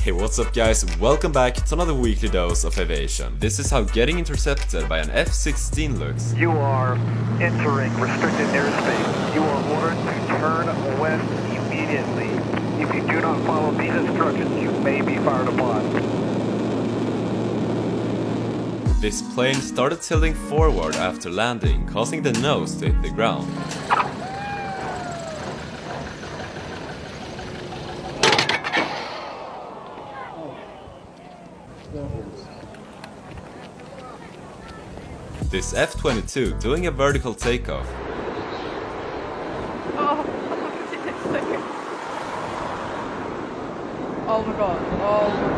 Hey, what's up guys, welcome back to another weekly dose of aviation. This is how getting intercepted by an F-16 looks. You are entering restricted airspace. You are ordered to turn west immediately. If you do not follow these instructions, you may be fired upon. This plane started tilting forward after landing, causing the nose to hit the ground. This F-22 doing a vertical takeoff. Oh my god, oh my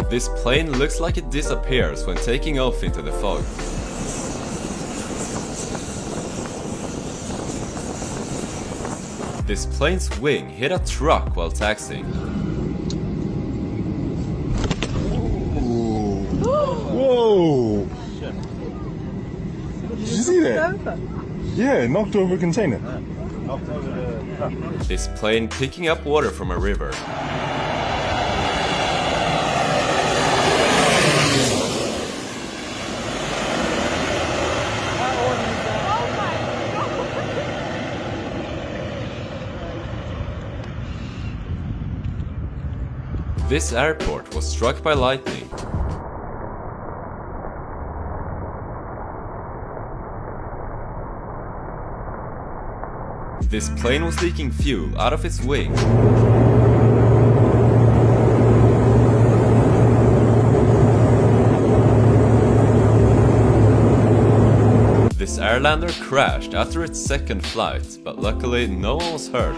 god. This plane looks like it disappears when taking off into the fog. This plane's wing hit a truck while taxiing. Whoa! Did you see that? Yeah, knocked over a container. This plane picking up water from a river. This airport was struck by lightning. This plane was leaking fuel out of its wing. This airlander crashed after its second flight, but luckily no one was hurt.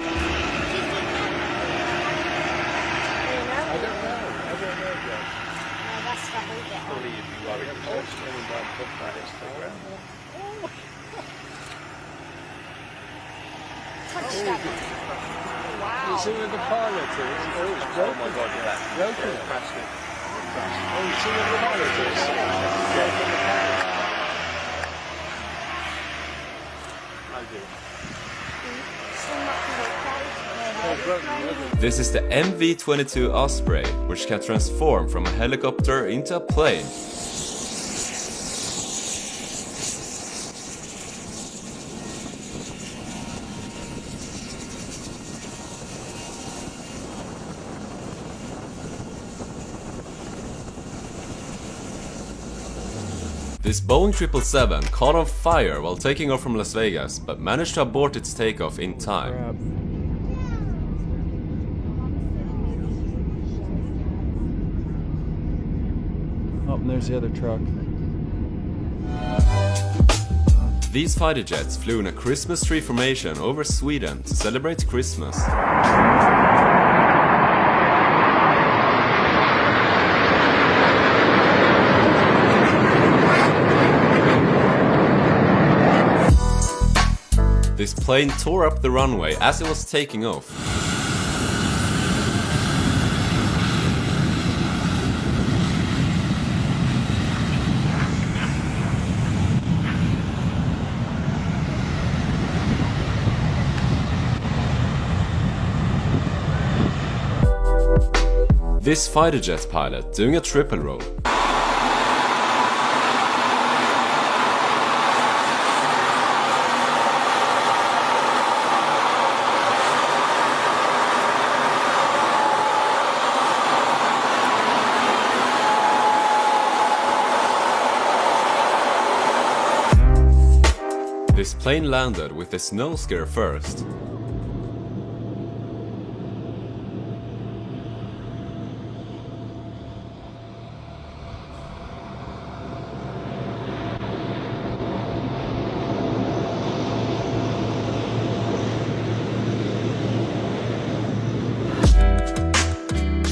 Wow. You see where the pilot is? Oh, it's broken. Oh my god, yeah. Broken. Yeah, crashed it. Oh, you see where the pilot is? Broken. This is the MV-22 Osprey, which can transform from a helicopter into a plane. This Boeing 777 caught on fire while taking off from Las Vegas, but managed to abort its takeoff in time. Oh, and there's the other truck. These fighter jets flew in a Christmas tree formation over Sweden to celebrate Christmas. This plane tore up the runway as it was taking off. This fighter jet pilot doing a triple roll. This plane landed with the snow scare first.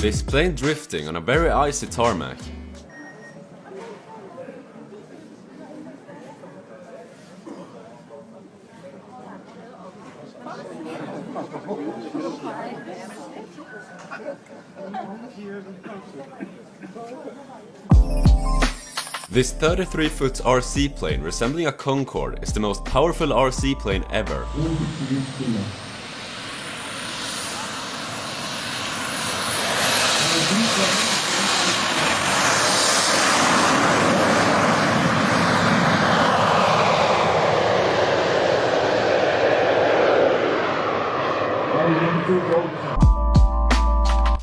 This plane drifting on a very icy tarmac. This 33-foot RC plane resembling a Concorde is the most powerful RC plane ever.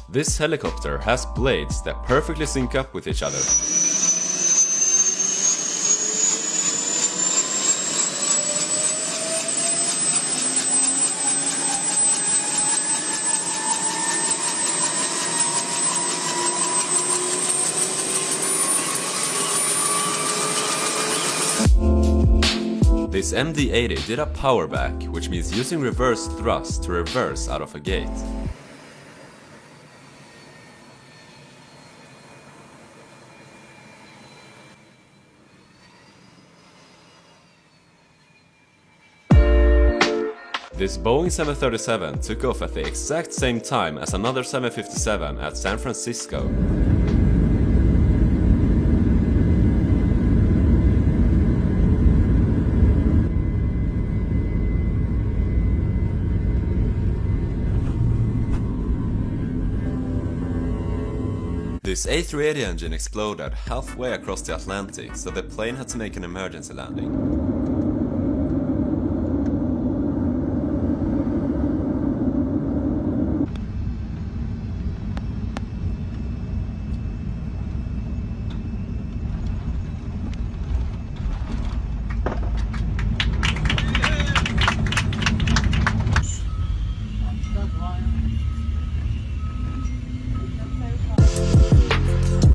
This helicopter has blades that perfectly sync up with each other. This MD-80 did a power back, which means using reverse thrust to reverse out of a gate. This Boeing 737 took off at the exact same time as another 757 at San Francisco. This A380 engine exploded halfway across the Atlantic, so the plane had to make an emergency landing.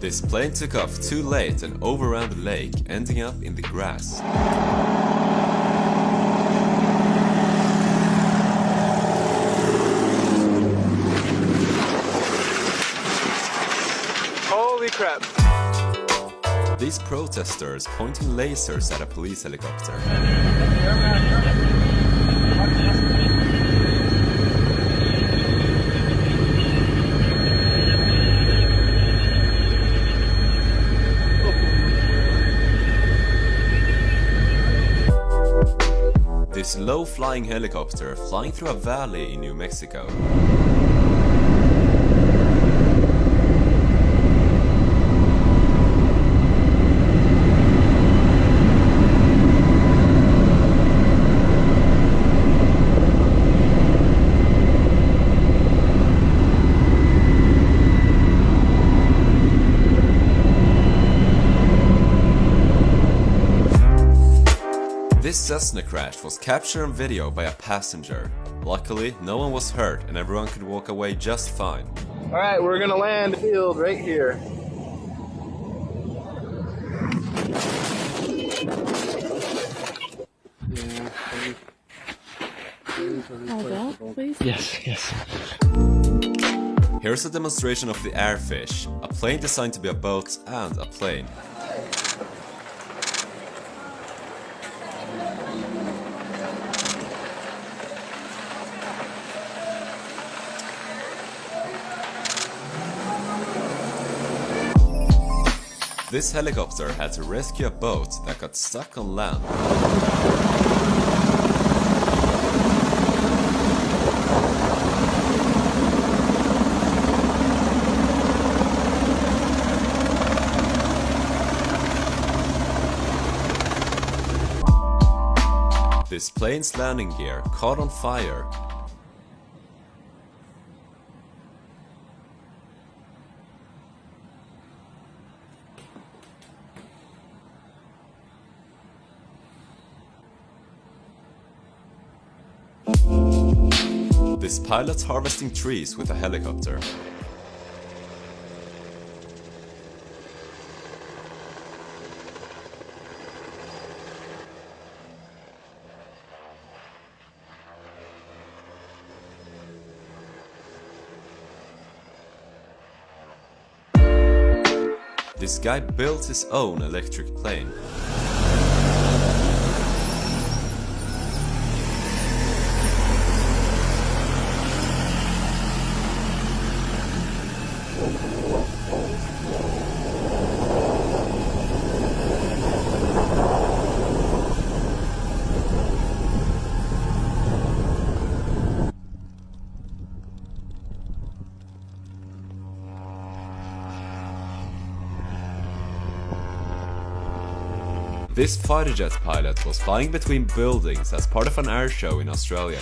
This plane took off too late and overran the lake, ending up in the grass. Holy crap! These protesters pointing lasers at a police helicopter. This low-flying helicopter flying through a valley in New Mexico. This Cessna crash was captured on video by a passenger. Luckily, no one was hurt and everyone could walk away just fine. Alright, we're gonna land field right here. Please? Yes. Here's a demonstration of the Airfish, a plane designed to be a boat and a plane. This helicopter had to rescue a boat that got stuck on land. This plane's landing gear caught on fire. This pilot's harvesting trees with a helicopter. This guy built his own electric plane. This fighter jet pilot was flying between buildings as part of an air show in Australia.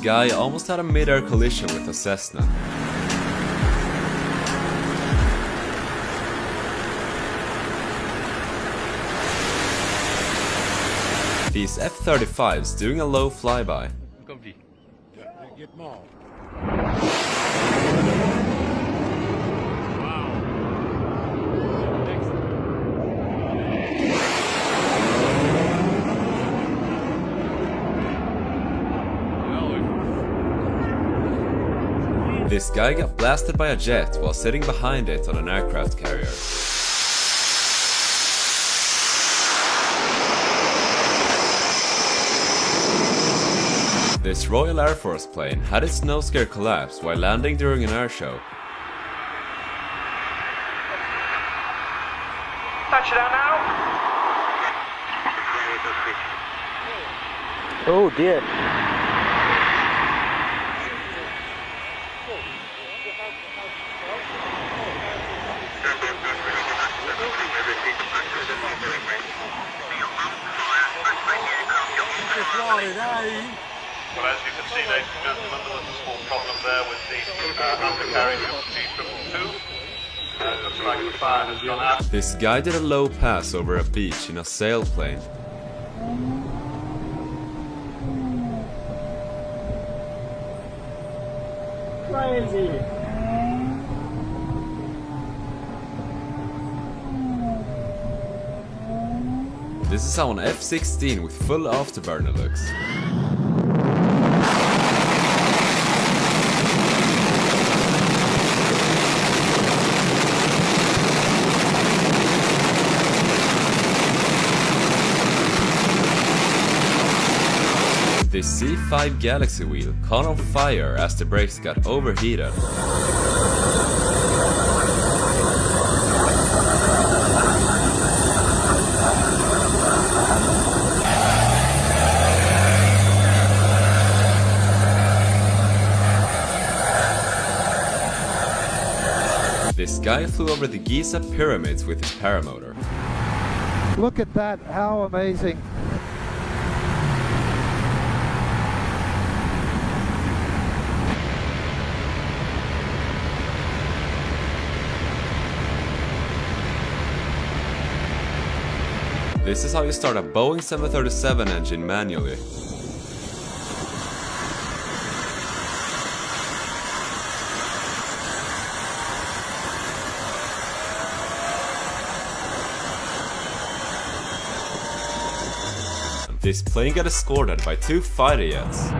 guy almost had a mid-air collision with a Cessna. These F-35s doing a low flyby. This guy got blasted by a jet while sitting behind it on an aircraft carrier. This Royal Air Force plane had its nose gear collapse while landing during an air show. Touchdown now. Oh dear. Well, as you can see, ladies and gentlemen, there was a small problem there with the undercarriage of G222. Looks like the fire has gone out. This guy did a low pass over a beach in a sailplane. Crazy. This is how an F-16 with full afterburner looks. This C5 Galaxy wheel caught on fire as the brakes got overheated. This guy flew over the Giza pyramids with his paramotor. Look at that, how amazing. This is how you start a Boeing 737 engine manually. This plane got escorted by 2 fighter jets.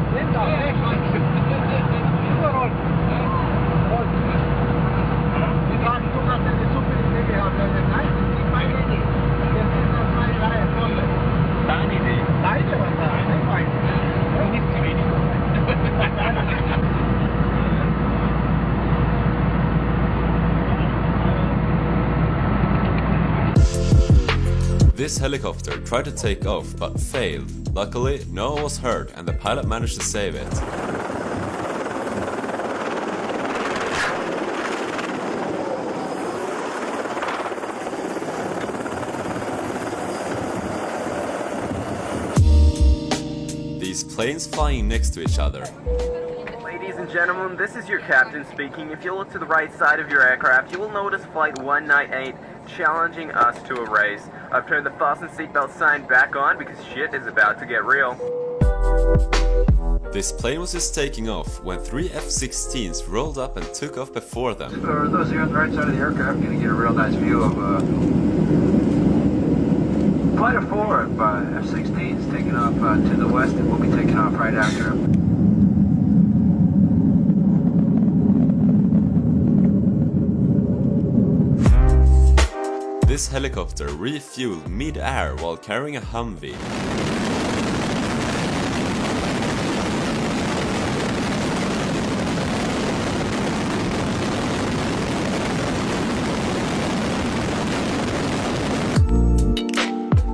This helicopter tried to take off but failed. Luckily, no one was hurt and the pilot managed to save it. These planes flying next to each other. Ladies and gentlemen, this is your captain speaking. If you look to the right side of your aircraft, you will notice Flight 198 challenging us to a race. I've turned the fasten seatbelt sign back on because shit is about to get real. This plane was just taking off when 3 F-16s rolled up and took off before them. For those here on the right side of the aircraft, going to get a real nice view of Flight of 4 of F-16s taking off to the west, and we'll be taking off right after them. This helicopter refueled mid-air while carrying a Humvee.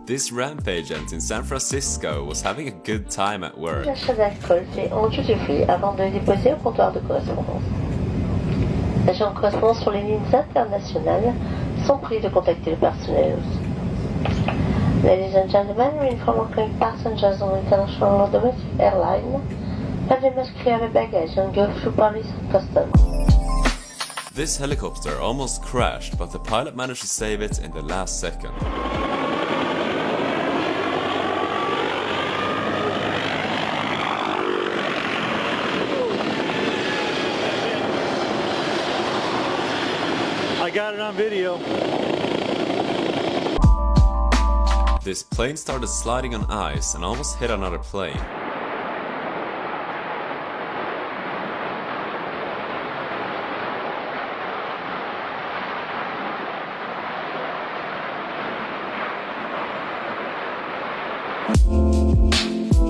This ramp agent in San Francisco was having a good time at work. L'achat d'alcool fait en tout suffit avant de déposer au comptoir de correspondance. L'agent de correspondance sur les lignes internationales sont pris de contacter le personnel aussi. Ladies and gentlemen, we inform all passengers on international domestic airline Podemos clear bagage and go through police custom. This helicopter almost crashed, but the pilot managed to save it in the last second. I got it on video. This plane started sliding on ice and almost hit another plane.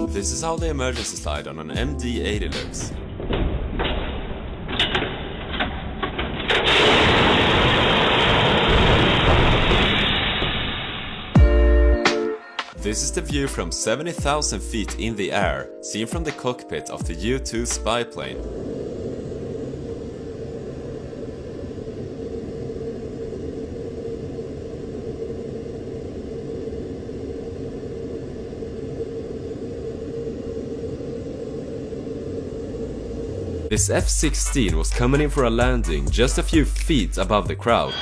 This is how the emergency slide on an MD-80 looks. This is the view from 70,000 feet in the air, seen from the cockpit of the U-2 spy plane. This F-16 was coming in for a landing just a few feet above the crowd.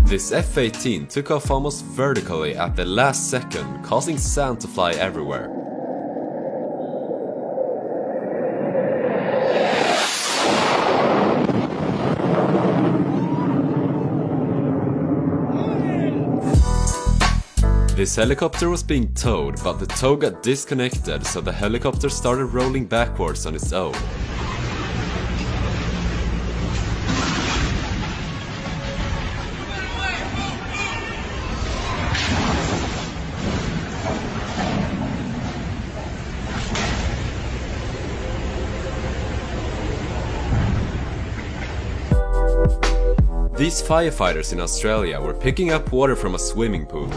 This F-18 took off almost vertically at the last second, causing sand to fly everywhere. This helicopter was being towed, but the tow got disconnected, so the helicopter started rolling backwards on its own. These firefighters in Australia were picking up water from a swimming pool.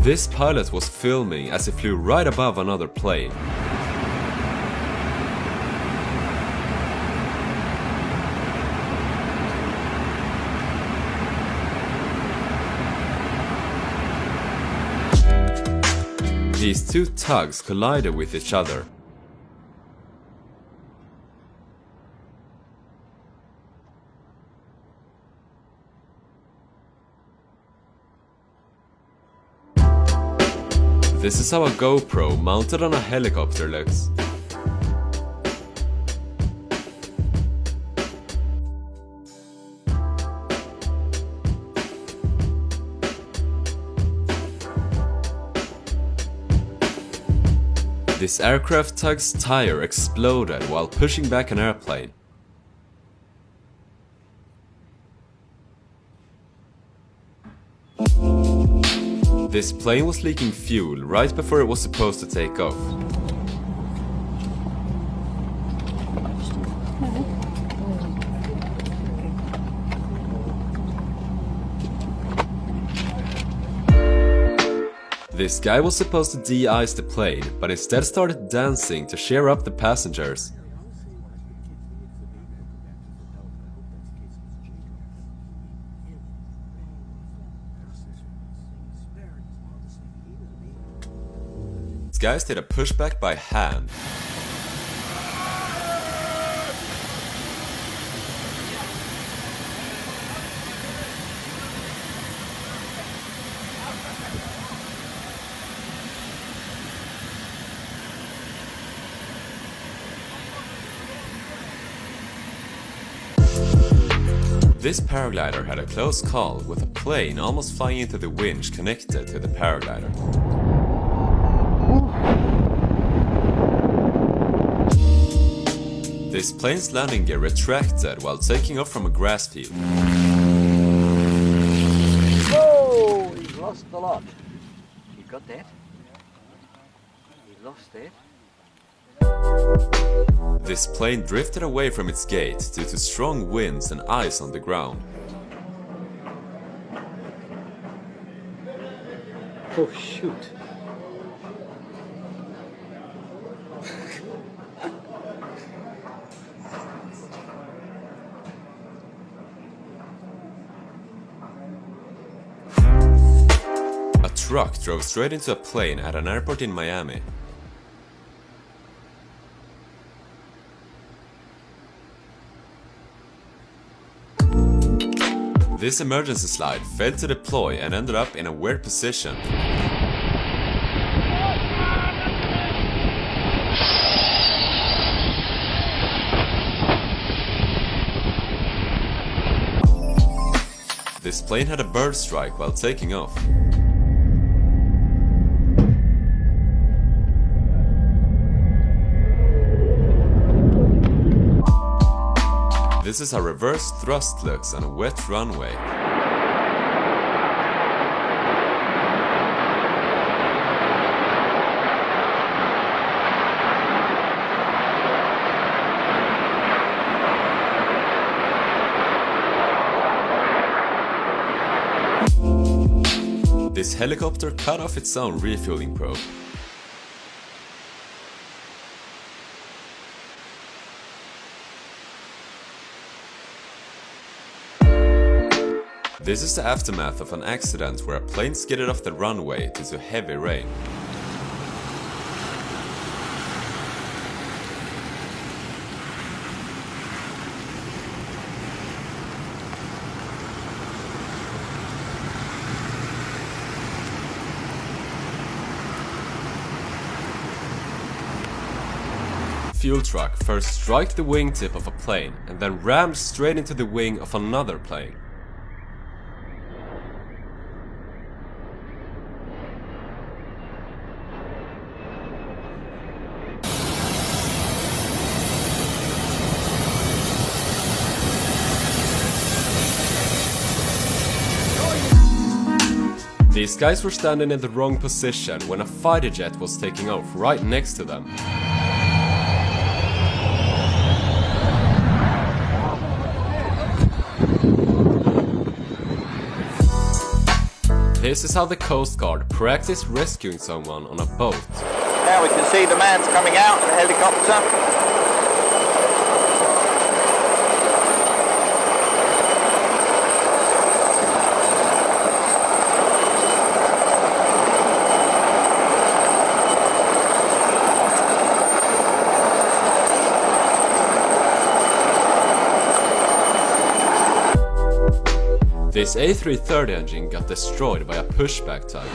This pilot was filming as he flew right above another plane. These two tugs collided with each other. This is how a GoPro mounted on a helicopter looks. This aircraft tug's tire exploded while pushing back an airplane. This plane was leaking fuel right before it was supposed to take off. This guy was supposed to de-ice the plane, but instead started dancing to cheer up the passengers. These guys did a pushback by hand. This paraglider had a close call with a plane almost flying into the winch connected to the paraglider. This plane's landing gear retracted while taking off from a grass field. Oh, he's lost the lot. You got that? He lost it. This plane drifted away from its gate due to strong winds and ice on the ground. Oh, shoot. A truck drove straight into a plane at an airport in Miami. This emergency slide failed to deploy and ended up in a weird position. This plane had a bird strike while taking off. This is how reverse thrust looks on a wet runway. This helicopter cut off its own refueling probe. This is the aftermath of an accident where a plane skidded off the runway due to heavy rain. Fuel truck first struck the wingtip of a plane and then rammed straight into the wing of another plane. These guys were standing in the wrong position when a fighter jet was taking off right next to them. This is how the Coast Guard practiced rescuing someone on a boat. Now we can see the man's coming out of the helicopter. This A330 engine got destroyed by a pushback tug.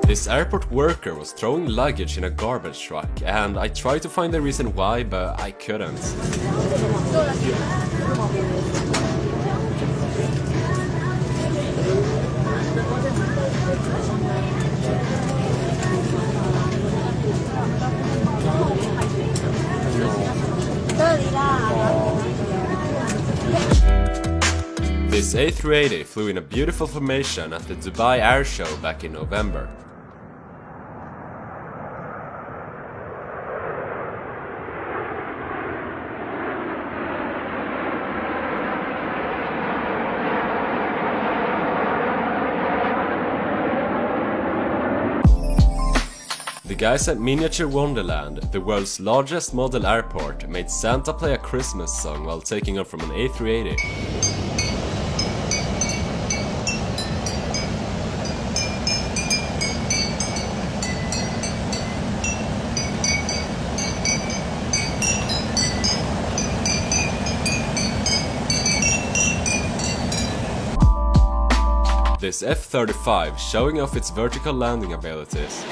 This airport worker was throwing luggage in a garbage truck, and I tried to find the reason why, but I couldn't. This A380 flew in a beautiful formation at the Dubai Air Show back in November. The guys at Miniature Wonderland, the world's largest model airport, made Santa play a Christmas song while taking off from an A380. This F-35 showing off its vertical landing abilities.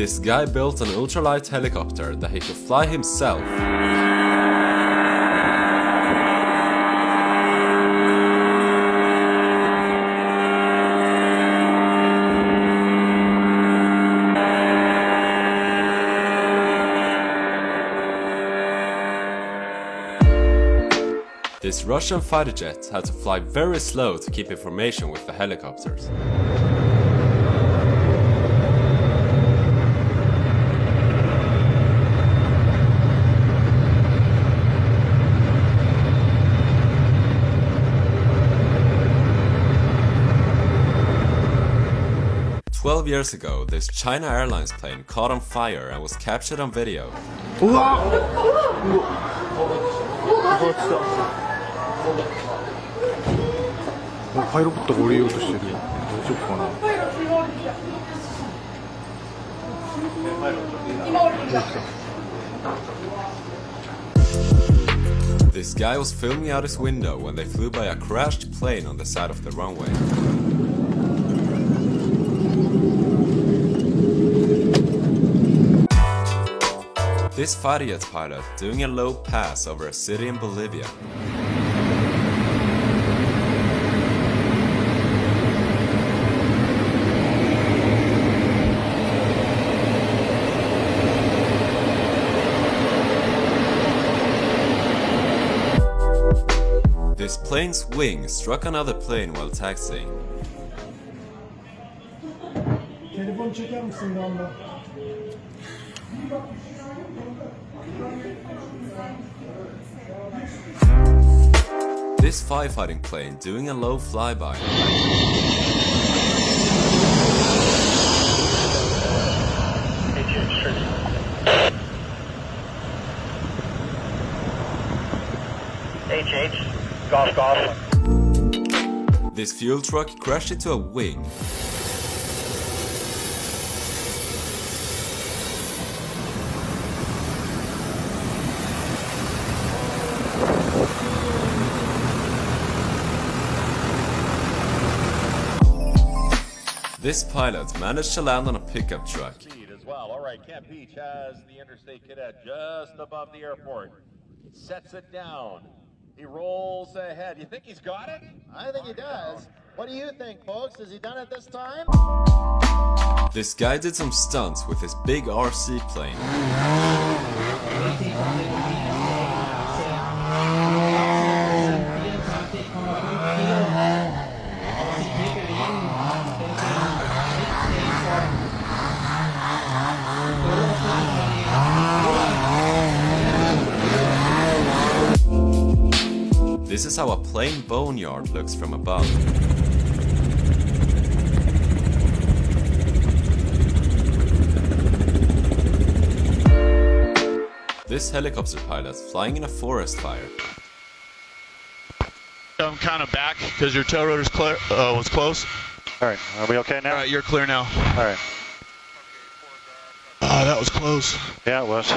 This guy built an ultralight helicopter that he could fly himself. This Russian fighter jet had to fly very slow to keep information with the helicopters. "12 years ago, this China Airlines plane caught on fire and was captured on video. 파이로부터降りようとしてる。大丈夫かな。 This guy was filming out his window when they flew by a crashed plane on the side of the runway. This fighter jet pilot doing a low pass over a city in Bolivia. This plane's wing struck another plane while taxiing. This firefighting plane doing a low flyby. HH, golf. This fuel truck crashed into a wing. This pilot managed to land on a pickup truck. As well. All right, Camp Beach has the interstate cadet just above the airport. Sets it down. He rolls ahead. You think he's got it? I think he does. What do you think, folks? Has he done it this time? This guy did some stunts with his big RC plane. This is how a plane boneyard looks from above. This helicopter pilot flying in a forest fire. I'm kind of back because your tail rotor's clear, was close. All right, are we okay now? All right, you're clear now. All right. That was close. Yeah, it was.